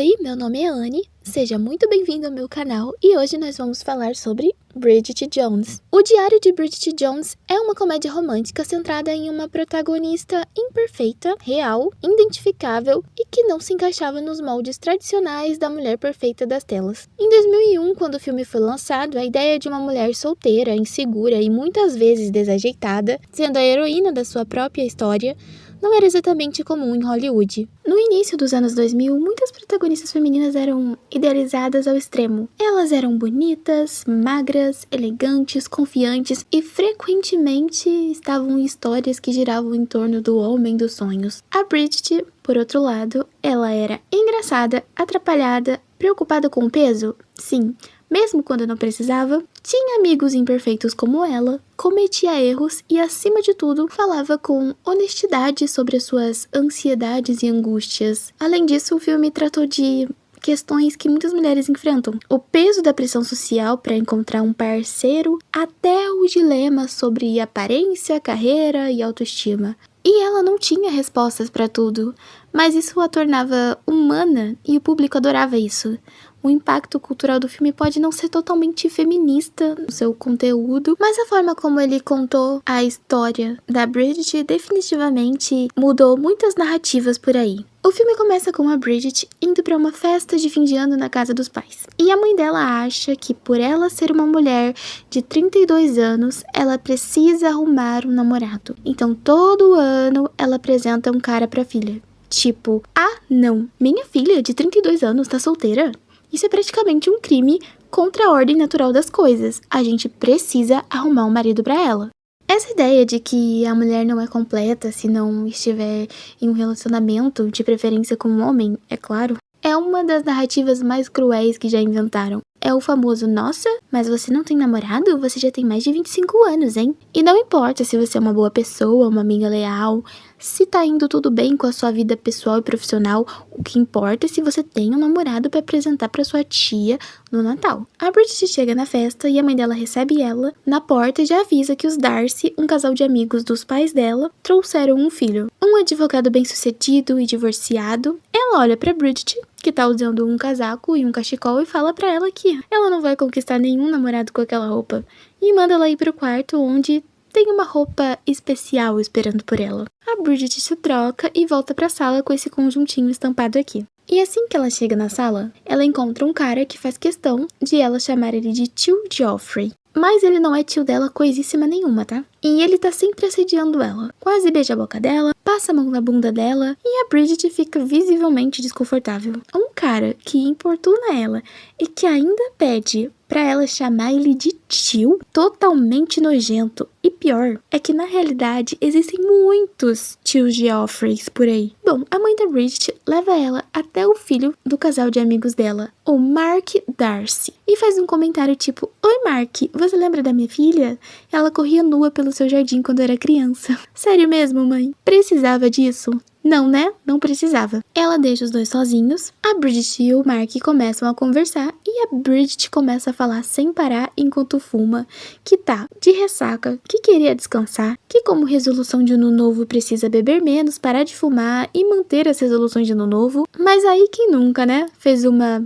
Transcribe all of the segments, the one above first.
Oi, meu nome é Anne, seja muito bem-vindo ao meu canal e hoje nós vamos falar sobre Bridget Jones. O Diário de Bridget Jones é uma comédia romântica centrada em uma protagonista imperfeita, real, identificável e que não se encaixava nos moldes tradicionais da mulher perfeita das telas. Em 2001, quando o filme foi lançado, a ideia de uma mulher solteira, insegura e muitas vezes desajeitada, sendo a heroína da sua própria história, não era exatamente comum em Hollywood. No início dos anos 2000, muitas protagonistas femininas eram idealizadas ao extremo. Elas eram bonitas, magras, elegantes, confiantes e frequentemente estavam em histórias que giravam em torno do homem dos sonhos. A Bridget, por outro lado, ela era engraçada, atrapalhada, preocupada com o peso? Sim. Mesmo quando não precisava, tinha amigos imperfeitos como ela, cometia erros e, acima de tudo, falava com honestidade sobre as suas ansiedades e angústias. Além disso, o filme tratou de questões que muitas mulheres enfrentam. O peso da pressão social para encontrar um parceiro, até o dilema sobre aparência, carreira e autoestima. E ela não tinha respostas para tudo, mas isso a tornava humana e o público adorava isso. O impacto cultural do filme pode não ser totalmente feminista no seu conteúdo, mas a forma como ele contou a história da Bridget definitivamente mudou muitas narrativas por aí. O filme começa com a Bridget indo para uma festa de fim de ano na casa dos pais. E a mãe dela acha que por ela ser uma mulher de 32 anos, ela precisa arrumar um namorado. Então todo ano ela apresenta um cara para a filha. Tipo, não, minha filha de 32 anos tá solteira? Isso é praticamente um crime contra a ordem natural das coisas. A gente precisa arrumar um marido para ela. Essa ideia de que a mulher não é completa se não estiver em um relacionamento, de preferência com um homem, é claro, é uma das narrativas mais cruéis que já inventaram. É o famoso, nossa, mas você não tem namorado? Você já tem mais de 25 anos, hein? E não importa se você é uma boa pessoa, uma amiga leal, se tá indo tudo bem com a sua vida pessoal e profissional, o que importa é se você tem um namorado para apresentar para sua tia no Natal. A Bridget chega na festa e a mãe dela recebe ela na porta e já avisa que os Darcy, um casal de amigos dos pais dela, trouxeram um filho. Um advogado bem-sucedido e divorciado. Ela olha para Bridget, que tá usando um casaco e um cachecol, e fala pra ela que ela não vai conquistar nenhum namorado com aquela roupa. E manda ela ir pro quarto onde tem uma roupa especial esperando por ela. A Bridget se troca e volta pra sala com esse conjuntinho estampado aqui. E assim que ela chega na sala, ela encontra um cara que faz questão de ela chamar ele de tio Geoffrey. Mas ele não é tio dela coisíssima nenhuma, tá? E ele tá sempre assediando ela. Quase beija a boca dela, passa a mão na bunda dela e a Bridget fica visivelmente desconfortável. Um cara que importuna ela e que ainda pede pra ela chamar ele de tio, totalmente nojento. E pior é que na realidade existem muitos tios Geoffreys por aí. Bom, a mãe da Bridget leva ela até o filho do casal de amigos dela, o Mark Darcy, e faz um comentário tipo: oi Mark, você lembra da minha filha? Ela corria nua pelo seu jardim quando era criança. Sério mesmo, mãe? Precisava disso? Não, né? Não precisava. Ela deixa os dois sozinhos, a Bridget e o Mark começam a conversar e a Bridget começa a falar sem parar enquanto fuma, que tá de ressaca, que queria descansar, que como resolução de ano novo precisa beber menos, parar de fumar e manter as resoluções de ano novo, mas aí quem nunca, né? Fez uma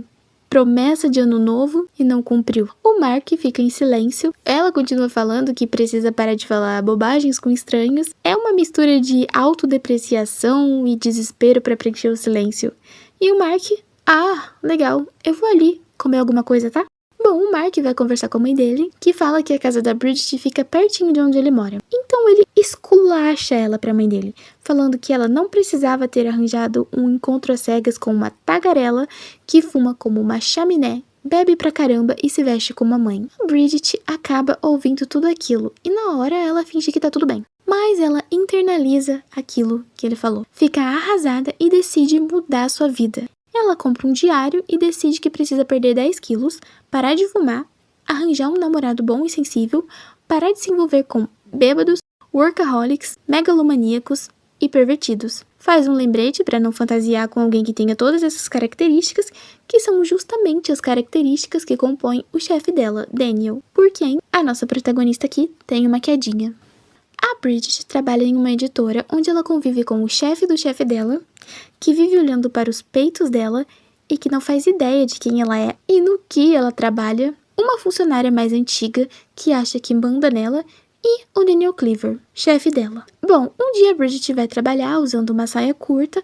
promessa de ano novo e não cumpriu. O Mark fica em silêncio. Ela continua falando que precisa parar de falar bobagens com estranhos. É uma mistura de autodepreciação e desespero para preencher o silêncio. E o Mark, legal, eu vou ali comer alguma coisa, tá? Bom, o Mark vai conversar com a mãe dele, que fala que a casa da Bridget fica pertinho de onde ele mora. Então ele esculacha ela pra mãe dele, falando que ela não precisava ter arranjado um encontro às cegas com uma tagarela que fuma como uma chaminé, bebe pra caramba e se veste como a mãe. A Bridget acaba ouvindo tudo aquilo e na hora ela finge que tá tudo bem. Mas ela internaliza aquilo que ele falou, fica arrasada e decide mudar sua vida. Ela compra um diário e decide que precisa perder 10 quilos, parar de fumar, arranjar um namorado bom e sensível, parar de se envolver com bêbados, workaholics, megalomaníacos e pervertidos. Faz um lembrete para não fantasiar com alguém que tenha todas essas características, que são justamente as características que compõem o chefe dela, Daniel, por quem a nossa protagonista aqui tem uma quedinha. A Bridget trabalha em uma editora onde ela convive com o chefe do chefe dela, que vive olhando para os peitos dela e que não faz ideia de quem ela é e no que ela trabalha, uma funcionária mais antiga que acha que manda nela e o Daniel Cleaver, chefe dela. Bom, um dia a Bridget vai trabalhar usando uma saia curta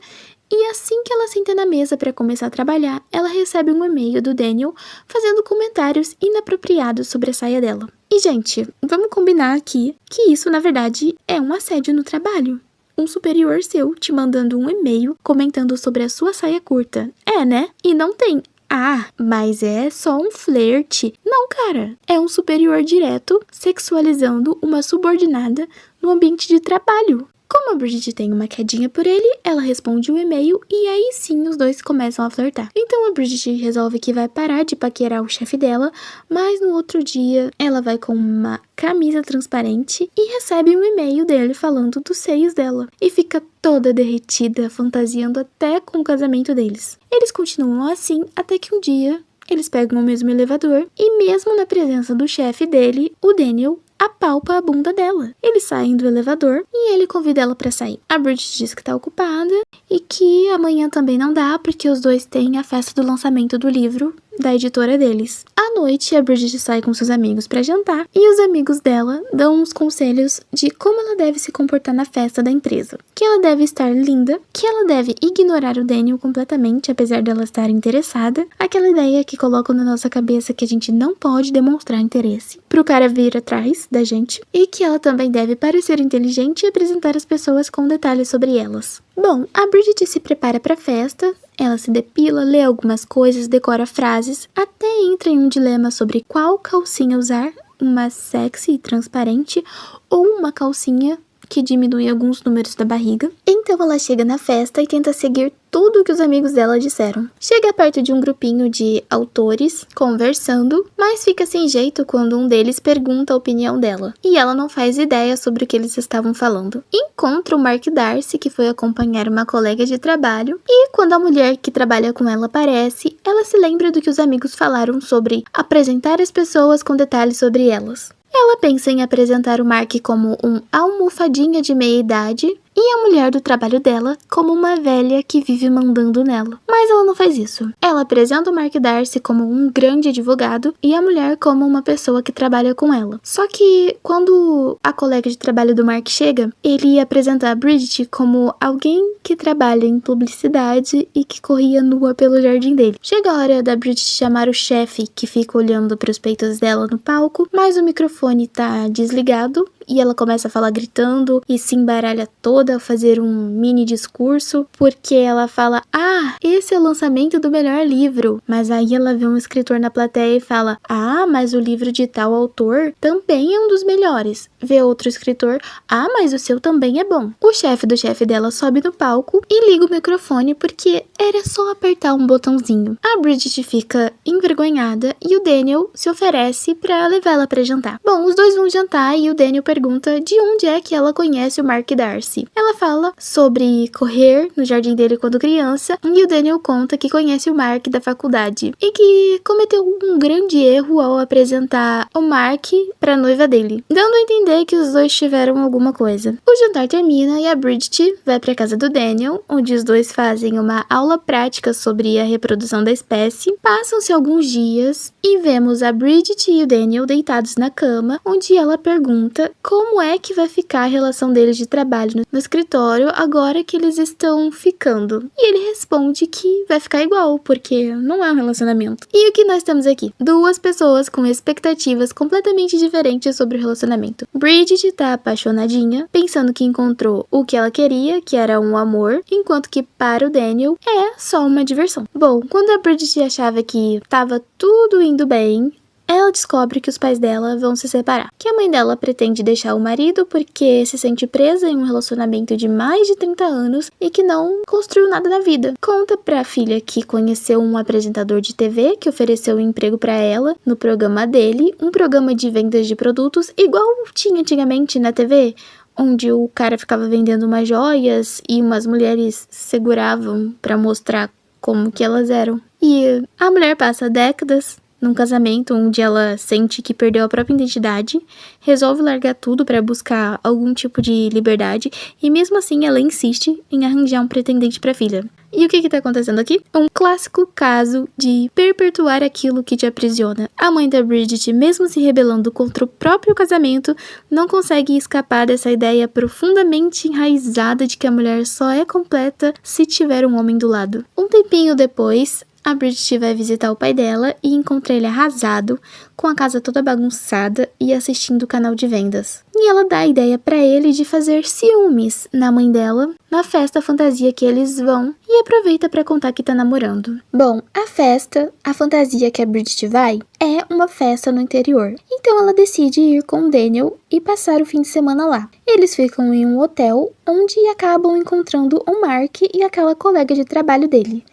e assim que ela senta na mesa para começar a trabalhar, ela recebe um e-mail do Daniel fazendo comentários inapropriados sobre a saia dela. E, gente, vamos combinar aqui que isso, na verdade, é um assédio no trabalho. Um superior seu te mandando um e-mail comentando sobre a sua saia curta. É, né? E não tem: ah, mas é só um flerte. Não, cara. É um superior direto sexualizando uma subordinada no ambiente de trabalho. Como a Bridget tem uma quedinha por ele, ela responde o e-mail e aí sim os dois começam a flertar. Então a Bridget resolve que vai parar de paquerar o chefe dela, mas no outro dia ela vai com uma camisa transparente e recebe um e-mail dele falando dos seios dela. E fica toda derretida, fantasiando até com o casamento deles. Eles continuam assim até que um dia eles pegam o mesmo elevador e mesmo na presença do chefe dele, o Daniel apalpa a bunda dela. Eles saem do elevador e ele convida ela pra sair. A Bridget diz que tá ocupada e que amanhã também não dá porque os dois têm a festa do lançamento do livro da editora deles. À noite, a Bridget sai com seus amigos pra jantar e os amigos dela dão uns conselhos de como ela deve se comportar na festa da empresa. Que ela deve estar linda, que ela deve ignorar o Daniel completamente, apesar dela estar interessada. Aquela ideia que colocam na nossa cabeça que a gente não pode demonstrar interesse pro cara vir atrás da gente. E que ela também deve parecer inteligente e apresentar as pessoas com detalhes sobre elas. Bom, a Bridget se prepara pra festa, ela se depila, lê algumas coisas, decora frases, até entra em um dilema sobre qual calcinha usar, uma sexy e transparente ou uma calcinha que diminui alguns números da barriga. Então ela chega na festa e tenta seguir tudo o que os amigos dela disseram. Chega perto de um grupinho de autores conversando, mas fica sem jeito quando um deles pergunta a opinião dela. E ela não faz ideia sobre o que eles estavam falando. Encontra o Mark Darcy, que foi acompanhar uma colega de trabalho, e quando a mulher que trabalha com ela aparece, ela se lembra do que os amigos falaram sobre apresentar as pessoas com detalhes sobre elas. Ela pensa em apresentar o Mark como um almofadinha de meia-idade e a mulher do trabalho dela como uma velha que vive mandando nela. Mas ela não faz isso. Ela apresenta o Mark Darcy como um grande advogado e a mulher como uma pessoa que trabalha com ela. Só que quando a colega de trabalho do Mark chega, ele apresenta a Bridget como alguém que trabalha em publicidade e que corria nua pelo jardim dele. Chega a hora da Bridget chamar o chefe, que fica olhando para os peitos dela no palco, mas o microfone tá desligado e ela começa a falar gritando e se embaralha toda, a fazer um mini discurso, porque ela fala: ah, esse é o lançamento do melhor livro. Mas aí ela vê um escritor na plateia e fala: ah, mas o livro de tal autor também é um dos melhores. Vê outro escritor: ah, mas o seu também é bom. O chefe do chefe dela sobe no palco e liga o microfone porque era só apertar um botãozinho. A Bridget fica envergonhada e o Daniel se oferece pra levá-la pra jantar. Bom, os dois vão jantar e o Daniel pergunta de onde é que ela conhece o Mark Darcy. Ela fala sobre correr no jardim dele quando criança e o Daniel conta que conhece o Mark da faculdade e que cometeu um grande erro ao apresentar o Mark pra noiva dele, dando a entender que os dois tiveram alguma coisa. O jantar termina e a Bridget vai pra casa do Daniel, onde os dois fazem uma aula prática sobre a reprodução da espécie. Passam-se alguns dias e vemos a Bridget e o Daniel deitados na cama, onde ela pergunta como é que vai ficar a relação deles de trabalho no escritório agora que eles estão ficando. E ele responde que vai ficar igual, porque não é um relacionamento. E o que nós temos aqui? Duas pessoas com expectativas completamente diferentes sobre o relacionamento. Bridget tá apaixonadinha, pensando que encontrou o que ela queria, que era um amor, enquanto que para o Daniel é só uma diversão. Bom, quando a Bridget achava que tava tudo indo bem, ela descobre que os pais dela vão se separar. Que a mãe dela pretende deixar o marido porque se sente presa em um relacionamento de mais de 30 anos e que não construiu nada na vida. Conta pra filha que conheceu um apresentador de TV que ofereceu um emprego pra ela no programa dele, um programa de vendas de produtos igual tinha antigamente na TV, onde o cara ficava vendendo umas joias e umas mulheres seguravam pra mostrar como que elas eram. E a mulher passa décadas num casamento onde ela sente que perdeu a própria identidade, resolve largar tudo para buscar algum tipo de liberdade e mesmo assim ela insiste em arranjar um pretendente para a filha. E o que tá acontecendo aqui? Um clássico caso de perpetuar aquilo que te aprisiona. A mãe da Bridget, mesmo se rebelando contra o próprio casamento, não consegue escapar dessa ideia profundamente enraizada de que a mulher só é completa se tiver um homem do lado. Um tempinho depois, a Bridget vai visitar o pai dela e encontra ele arrasado, com a casa toda bagunçada e assistindo o canal de vendas. E ela dá a ideia pra ele de fazer ciúmes na mãe dela, na festa fantasia que eles vão, e aproveita pra contar que tá namorando. Bom, a fantasia que a Bridget vai, é uma festa no interior. Então ela decide ir com o Daniel e passar o fim de semana lá. Eles ficam em um hotel, onde acabam encontrando o Mark e aquela colega de trabalho dele,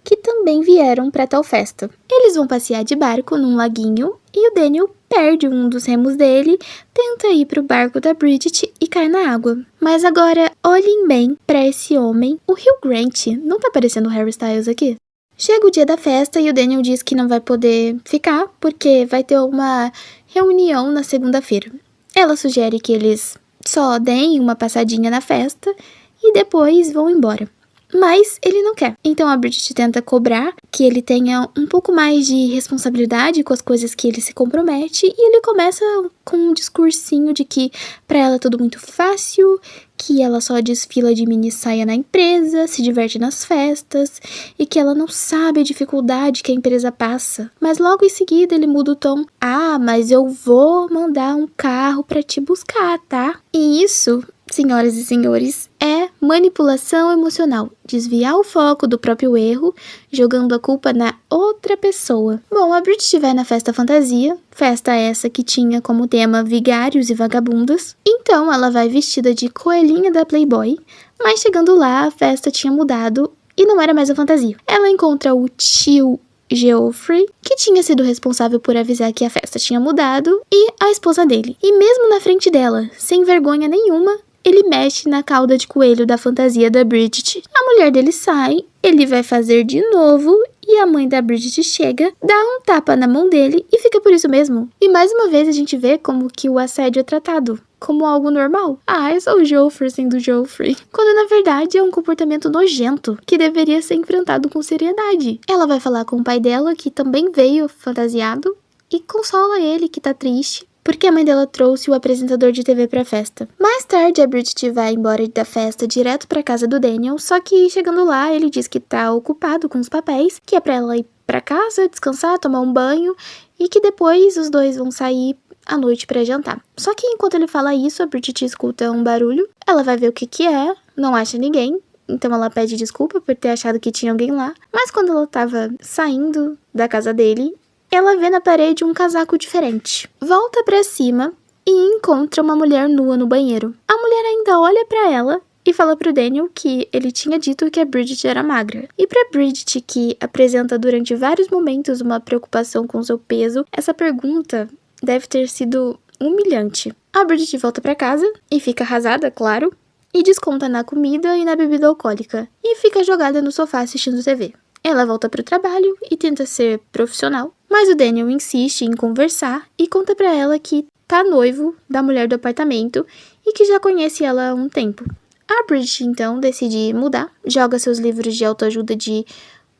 que também vieram para tal festa. Eles vão passear de barco num laguinho e o Daniel perde um dos remos dele, tenta ir pro barco da Bridget e cai na água. Mas agora, olhem bem para esse homem, o Hugh Grant. Não tá parecendo o Harry Styles aqui? Chega o dia da festa e o Daniel diz que não vai poder ficar porque vai ter uma reunião na segunda-feira. Ela sugere que eles só deem uma passadinha na festa e depois vão embora. Mas ele não quer. Então a Bridget tenta cobrar que ele tenha um pouco mais de responsabilidade com as coisas que ele se compromete. E ele começa com um discursinho de que pra ela é tudo muito fácil, que ela só desfila de mini saia na empresa, se diverte nas festas e que ela não sabe a dificuldade que a empresa passa. Mas logo em seguida ele muda o tom. Ah, mas eu vou mandar um carro pra te buscar, tá? E isso, senhoras e senhores, é manipulação emocional. Desviar o foco do próprio erro, jogando a culpa na outra pessoa. Bom, a Bridget vai na festa fantasia, festa essa que tinha como tema vigários e vagabundas. Então ela vai vestida de coelhinha da Playboy, mas chegando lá a festa tinha mudado e não era mais a fantasia. Ela encontra o tio Geoffrey, que tinha sido responsável por avisar que a festa tinha mudado, e a esposa dele. E mesmo na frente dela, sem vergonha nenhuma, ele mexe na cauda de coelho da fantasia da Bridget. A mulher dele sai, ele vai fazer de novo e a mãe da Bridget chega, dá um tapa na mão dele e fica por isso mesmo. E mais uma vez a gente vê como que o assédio é tratado como algo normal. Ah, é só o Geoffrey sendo Geoffrey. Quando na verdade é um comportamento nojento que deveria ser enfrentado com seriedade. Ela vai falar com o pai dela, que também veio fantasiado, e consola ele que tá triste, porque a mãe dela trouxe o apresentador de TV pra festa. Mais tarde, a Bridget vai embora da festa direto pra casa do Daniel, só que chegando lá, ele diz que tá ocupado com os papéis, que é pra ela ir pra casa, descansar, tomar um banho, e que depois os dois vão sair à noite pra jantar. Só que enquanto ele fala isso, a Bridget escuta um barulho, ela vai ver o que é, não acha ninguém, então ela pede desculpa por ter achado que tinha alguém lá, mas quando ela tava saindo da casa dele, ela vê na parede um casaco diferente. Volta pra cima e encontra uma mulher nua no banheiro. A mulher ainda olha pra ela e fala pro Daniel que ele tinha dito que a Bridget era magra. E pra Bridget, que apresenta durante vários momentos uma preocupação com seu peso, essa pergunta deve ter sido humilhante. A Bridget volta pra casa e fica arrasada, claro, e desconta na comida e na bebida alcoólica. E fica jogada no sofá assistindo TV. Ela volta pro trabalho e tenta ser profissional, mas o Daniel insiste em conversar e conta pra ela que tá noivo da mulher do apartamento e que já conhece ela há um tempo. A Bridget então decide mudar, joga seus livros de autoajuda de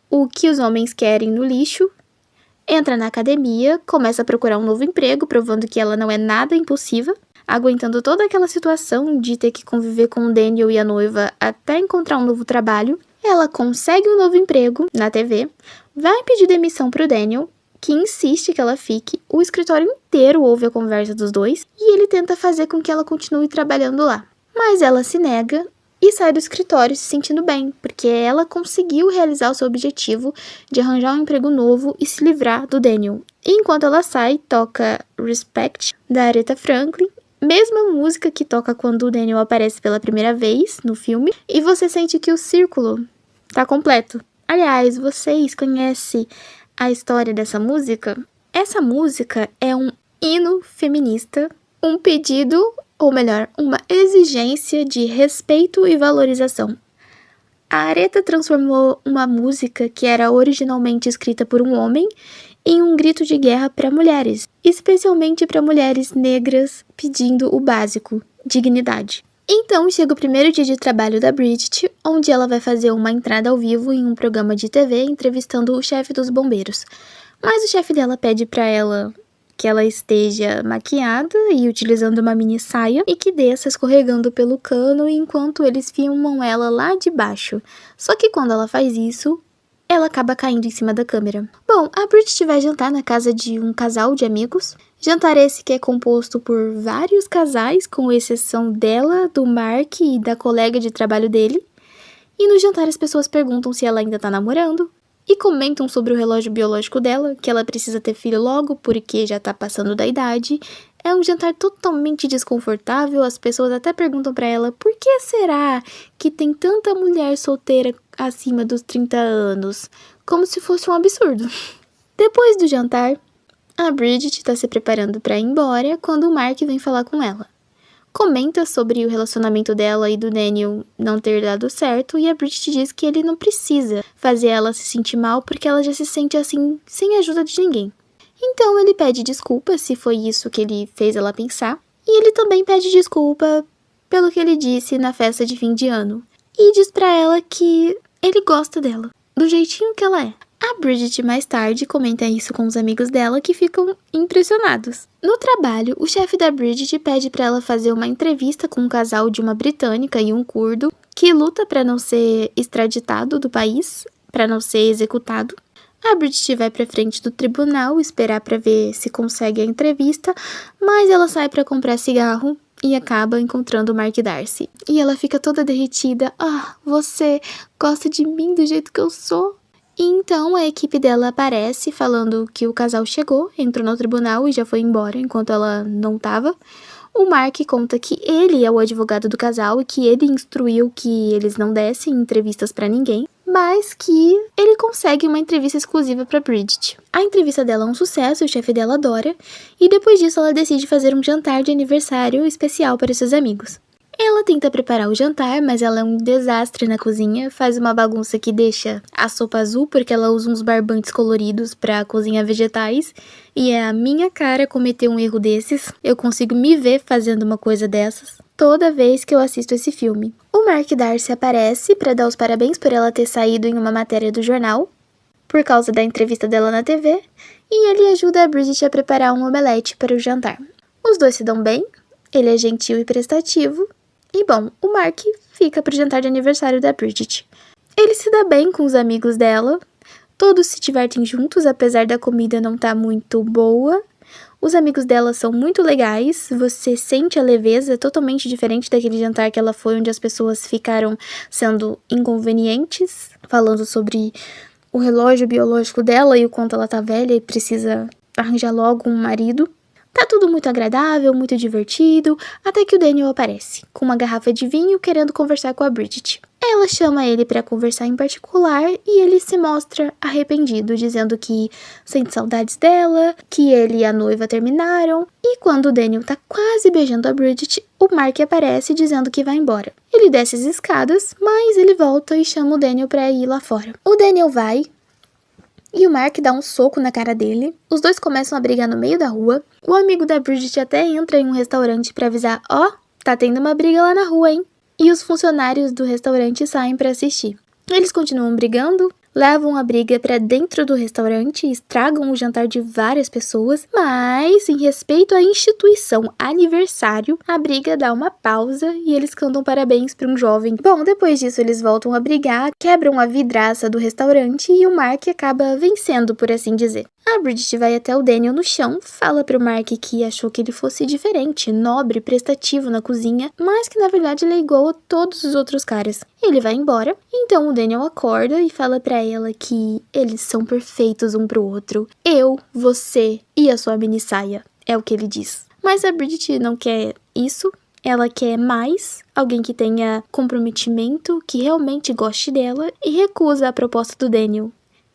O que os homens querem no lixo, entra na academia, começa a procurar um novo emprego, provando que ela não é nada impulsiva, aguentando toda aquela situação de ter que conviver com o Daniel e a noiva até encontrar um novo trabalho. Ela consegue um novo emprego na TV, vai pedir demissão pro Daniel, que insiste que ela fique, o escritório inteiro ouve a conversa dos dois, e ele tenta fazer com que ela continue trabalhando lá. Mas ela se nega e sai do escritório se sentindo bem, porque ela conseguiu realizar o seu objetivo de arranjar um emprego novo e se livrar do Daniel. E enquanto ela sai, toca Respect, da Aretha Franklin, mesma música que toca quando o Daniel aparece pela primeira vez no filme, e você sente que o círculo tá completo. Aliás, vocês conhecem a história dessa música? Essa música é um hino feminista, um pedido, ou melhor, uma exigência de respeito e valorização. A Aretha transformou uma música que era originalmente escrita por um homem em um grito de guerra para mulheres, especialmente para mulheres negras pedindo o básico, dignidade. Então chega o primeiro dia de trabalho da Bridget, onde ela vai fazer uma entrada ao vivo em um programa de TV entrevistando o chefe dos bombeiros. Mas o chefe dela pede para ela que ela esteja maquiada e utilizando uma mini saia e que desça escorregando pelo cano enquanto eles filmam ela lá de baixo. Só que quando ela faz isso, ela acaba caindo em cima da câmera. Bom, a Bridget vai jantar na casa de um casal de amigos. Jantar esse que é composto por vários casais, com exceção dela, do Mark e da colega de trabalho dele. E no jantar as pessoas perguntam se ela ainda tá namorando. E comentam sobre o relógio biológico dela, que ela precisa ter filho logo porque já tá passando da idade. É um jantar totalmente desconfortável, as pessoas até perguntam pra ela por que será que tem tanta mulher solteira acima dos 30 anos, como se fosse um absurdo. Depois do jantar, a Bridget tá se preparando pra ir embora quando o Mark vem falar com ela. Comenta sobre o relacionamento dela e do Daniel não ter dado certo e a Bridget diz que ele não precisa fazer ela se sentir mal porque ela já se sente assim, sem a ajuda de ninguém. Então ele pede desculpa se foi isso que ele fez ela pensar e ele também pede desculpa pelo que ele disse na festa de fim de ano e diz pra ela que ele gosta dela, do jeitinho que ela é. A Bridget mais tarde comenta isso com os amigos dela que ficam impressionados. No trabalho, o chefe da Bridget pede para ela fazer uma entrevista com um casal de uma britânica e um curdo que luta para não ser extraditado do país, para não ser executado. A Bridget vai para frente do tribunal esperar para ver se consegue a entrevista, mas ela sai para comprar cigarro e acaba encontrando o Mark Darcy. E ela fica toda derretida. Ah, você gosta de mim do jeito que eu sou? E então a equipe dela aparece falando que o casal chegou, entrou no tribunal e já foi embora enquanto ela não tava. O Mark conta que ele é o advogado do casal e que ele instruiu que eles não dessem entrevistas pra ninguém, mas que ele consegue uma entrevista exclusiva pra Bridget. A entrevista dela é um sucesso, o chefe dela adora, e depois disso ela decide fazer um jantar de aniversário especial para seus amigos. Ela tenta preparar o jantar, mas ela é um desastre na cozinha, faz uma bagunça que deixa a sopa azul porque ela usa uns barbantes coloridos pra cozinhar vegetais, e é a minha cara cometer um erro desses. Eu consigo me ver fazendo uma coisa dessas toda vez que eu assisto esse filme. O Mark Darcy aparece pra dar os parabéns por ela ter saído em uma matéria do jornal, por causa da entrevista dela na TV, e ele ajuda a Bridget a preparar um omelete para o jantar. Os dois se dão bem, ele é gentil e prestativo, e bom, o Mark fica pro jantar de aniversário da Bridget. Ele se dá bem com os amigos dela, todos se divertem juntos, apesar da comida não estar muito boa. Os amigos dela são muito legais, você sente a leveza totalmente diferente daquele jantar que ela foi, onde as pessoas ficaram sendo inconvenientes, falando sobre o relógio biológico dela e o quanto ela tá velha e precisa arranjar logo um marido. Tá tudo muito agradável, muito divertido, até que o Daniel aparece, com uma garrafa de vinho querendo conversar com a Bridget. Ela chama ele pra conversar em particular e ele se mostra arrependido, dizendo que sente saudades dela, que ele e a noiva terminaram. E quando o Daniel tá quase beijando a Bridget, o Mark aparece dizendo que vai embora. Ele desce as escadas, mas ele volta e chama o Daniel pra ir lá fora. O Daniel vai e o Mark dá um soco na cara dele. Os dois começam a brigar no meio da rua. O amigo da Bridget até entra em um restaurante pra avisar: ó, tá tendo uma briga lá na rua, hein? E os funcionários do restaurante saem pra assistir. Eles continuam brigando, levam a briga pra dentro do restaurante e estragam o jantar de várias pessoas, mas, em respeito à instituição aniversário, a briga dá uma pausa e eles cantam parabéns pra um jovem. Bom, depois disso eles voltam a brigar, quebram a vidraça do restaurante e o Mark acaba vencendo, por assim dizer. A Bridget vai até o Daniel no chão, fala pro Mark que achou que ele fosse diferente, nobre, prestativo na cozinha, mas que na verdade ele é igual a todos os outros caras. Ele vai embora, então o Daniel acorda e fala pra ela que eles são perfeitos um pro outro. Eu, você e a sua mini saia, é o que ele diz. Mas a Bridget não quer isso. Ela quer mais, alguém que tenha comprometimento, que realmente goste dela, e recusa a proposta do Daniel.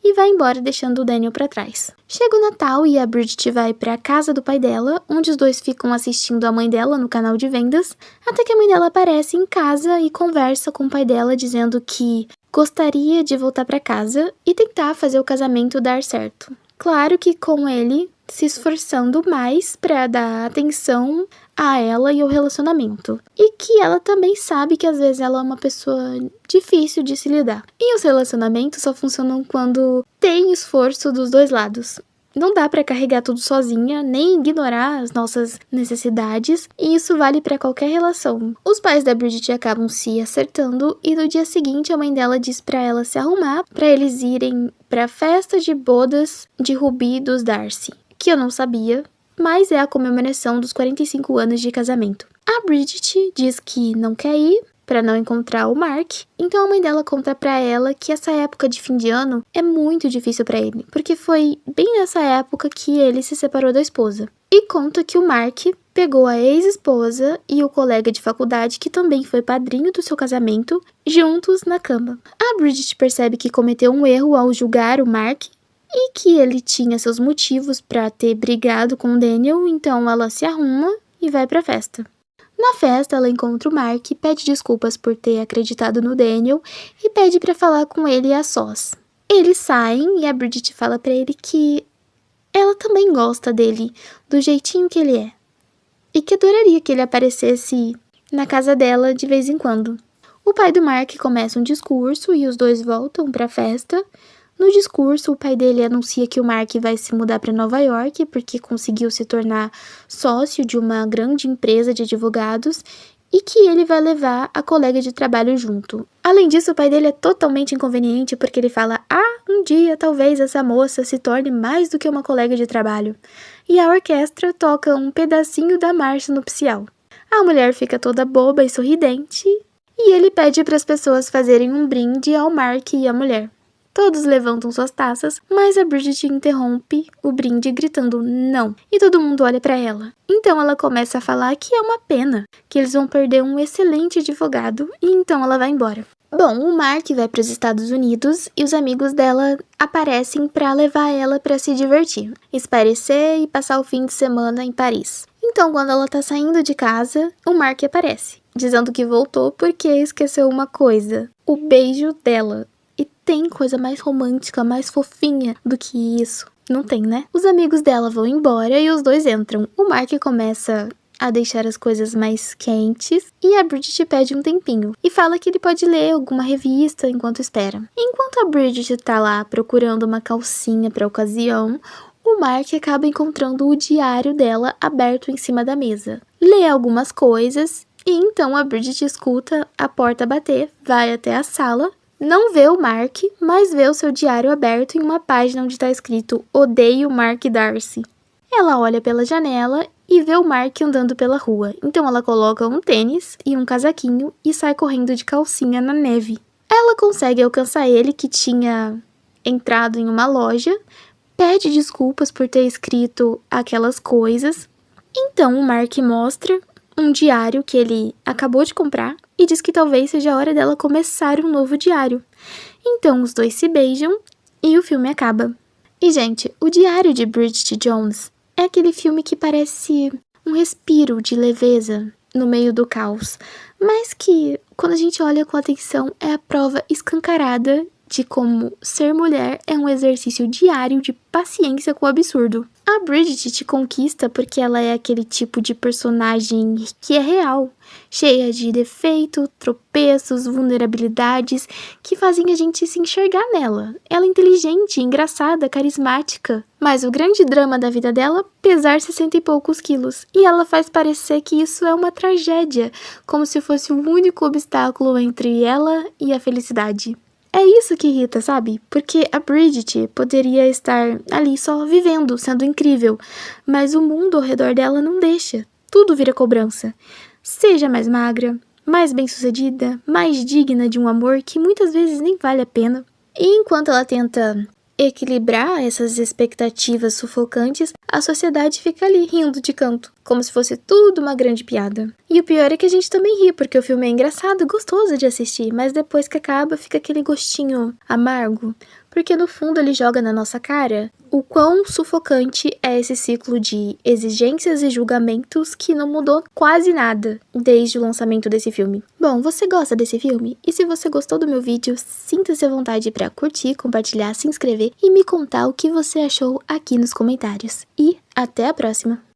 E vai embora deixando o Daniel pra trás. Chega o Natal e a Bridget vai pra casa do pai dela, onde os dois ficam assistindo a mãe dela no canal de vendas, até que a mãe dela aparece em casa e conversa com o pai dela dizendo que gostaria de voltar pra casa e tentar fazer o casamento dar certo. Claro que com ele se esforçando mais para dar atenção a ela e ao relacionamento. E que ela também sabe que às vezes ela é uma pessoa difícil de se lidar. E os relacionamentos só funcionam quando tem esforço dos dois lados. Não dá para carregar tudo sozinha, nem ignorar as nossas necessidades, e isso vale para qualquer relação. Os pais da Bridget acabam se acertando e no dia seguinte a mãe dela diz para ela se arrumar para eles irem para a festa de bodas de Ruby dos Darcy, que eu não sabia, mas é a comemoração dos 45 anos de casamento. A Bridget diz que não quer ir para não encontrar o Mark, então a mãe dela conta para ela que essa época de fim de ano é muito difícil para ele, porque foi bem nessa época que ele se separou da esposa. E conta que o Mark pegou a ex-esposa e o colega de faculdade, que também foi padrinho do seu casamento, juntos na cama. A Bridget percebe que cometeu um erro ao julgar o Mark e que ele tinha seus motivos para ter brigado com o Daniel, então ela se arruma e vai para a festa. Na festa, ela encontra o Mark, pede desculpas por ter acreditado no Daniel e pede para falar com ele a sós. Eles saem e a Bridget fala para ele que ela também gosta dele, do jeitinho que ele é, e que adoraria que ele aparecesse na casa dela de vez em quando. O pai do Mark começa um discurso e os dois voltam para a festa. No discurso, o pai dele anuncia que o Mark vai se mudar para Nova York porque conseguiu se tornar sócio de uma grande empresa de advogados e que ele vai levar a colega de trabalho junto. Além disso, o pai dele é totalmente inconveniente porque ele fala: um dia talvez essa moça se torne mais do que uma colega de trabalho. E a orquestra toca um pedacinho da marcha nupcial. A mulher fica toda boba e sorridente e ele pede para as pessoas fazerem um brinde ao Mark e à mulher. Todos levantam suas taças, mas a Bridget interrompe o brinde gritando não, e todo mundo olha para ela. Então ela começa a falar que é uma pena, que eles vão perder um excelente advogado, e então ela vai embora. Bom, o Mark vai para os Estados Unidos e os amigos dela aparecem para levar ela para se divertir, espairecer e passar o fim de semana em Paris. Então, quando ela tá saindo de casa, o Mark aparece, dizendo que voltou porque esqueceu uma coisa: o beijo dela. E tem coisa mais romântica, mais fofinha do que isso? Não tem, né? Os amigos dela vão embora e os dois entram. O Mark começa a deixar as coisas mais quentes e a Bridget pede um tempinho e fala que ele pode ler alguma revista enquanto espera. Enquanto a Bridget tá lá procurando uma calcinha pra ocasião, o Mark acaba encontrando o diário dela aberto em cima da mesa. Lê algumas coisas e então a Bridget escuta a porta bater, vai até a sala. Não vê o Mark, mas vê o seu diário aberto em uma página onde está escrito "Odeio Mark Darcy". Ela olha pela janela e vê o Mark andando pela rua, então ela coloca um tênis e um casaquinho e sai correndo de calcinha na neve. Ela consegue alcançar ele, que tinha entrado em uma loja, pede desculpas por ter escrito aquelas coisas. Então o Mark mostra um diário que ele acabou de comprar e diz que talvez seja a hora dela começar um novo diário. Então os dois se beijam e o filme acaba. E, gente, o Diário de Bridget Jones é aquele filme que parece um respiro de leveza no meio do caos, mas que, quando a gente olha com atenção, é a prova escancarada de como ser mulher é um exercício diário de paciência com o absurdo. A Bridget te conquista porque ela é aquele tipo de personagem que é real, cheia de defeitos, tropeços, vulnerabilidades que fazem a gente se enxergar nela. Ela é inteligente, engraçada, carismática, mas o grande drama da vida dela, pesar 60 e poucos quilos. E ela faz parecer que isso é uma tragédia, como se fosse o único obstáculo entre ela e a felicidade. É isso que irrita, sabe? Porque a Bridget poderia estar ali só vivendo, sendo incrível, mas o mundo ao redor dela não deixa. Tudo vira cobrança. Seja mais magra, mais bem-sucedida, mais digna de um amor que muitas vezes nem vale a pena. E enquanto ela tenta equilibrar essas expectativas sufocantes, a sociedade fica ali rindo de canto, como se fosse tudo uma grande piada. E o pior é que a gente também ri, porque o filme é engraçado, gostoso de assistir, mas depois que acaba fica aquele gostinho amargo. porque no fundo ele joga na nossa cara o quão sufocante é esse ciclo de exigências e julgamentos que não mudou quase nada desde o lançamento desse filme. Bom, você gosta desse filme? E se você gostou do meu vídeo, sinta-se à vontade para curtir, compartilhar, se inscrever e me contar o que você achou aqui nos comentários. E até a próxima!